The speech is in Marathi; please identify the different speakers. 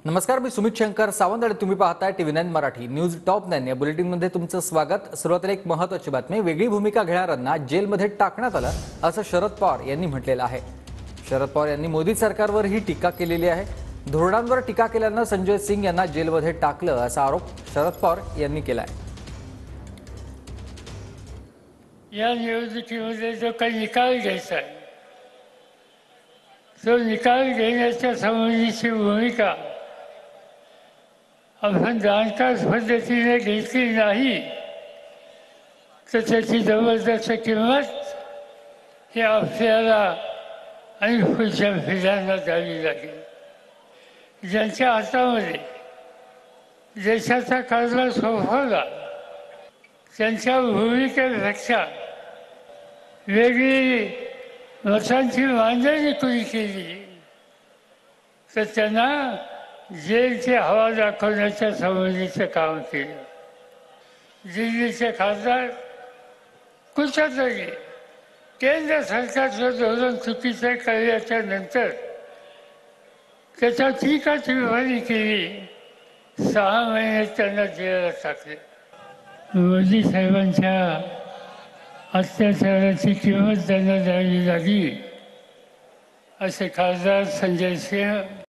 Speaker 1: नमस्कार, मी सुमित शंकर सावंत आणि तुम्ही पाहताय TV9 मराठी न्यूज टॉप 9 या बुलेटिनमध्ये तुमचं स्वागत। सुरुवातीला एक महत्त्वाची बातमी। वेगळी भूमिका घेणाऱ्यांना जेलमध्ये टाकण्यात आलं असं शरद पवार यांनी म्हटलेलं आहे। शरद पवार यांनी मोदी सरकारवर ही टीका केलेली आहे। धोरणांवर टीका केल्यानं संजय सिंग यांना जेलमध्ये टाकलं असा आरोप शरद पवार यांनी केला आहे।
Speaker 2: या निवडणुकीमध्ये जो काही निकाल घ्यायचा आहे तो निकाल घेण्याच्या संबंधीची भूमिका आपण जाणकार पद्धतीने घेतली नाही तर त्याची जबरदस्त किंमत ही आपल्याला आणि पुढच्या पिढ्यांना द्यावी लागेल। ज्यांच्या हातामध्ये देशाचा कारभार सोपवला त्यांच्या भूमिकेपेक्षा वेगळी मतांची मांडणी कुणी केली तर त्यांना जेलची हवा दाखवण्याच्या संबंधीचं काम केलं। दिल्लीचे खासदार कुठंतरी केंद्र सरकारचं धोरण चुकीचं कळल्याच्या नंतर त्याच्या टीका टिप्पणी केली, 6 महिने त्यांना जेलात टाकले। मोदी साहेबांच्या अत्याचाराची किंमत त्यांना द्यावी लागली असे खासदार संजय सिंह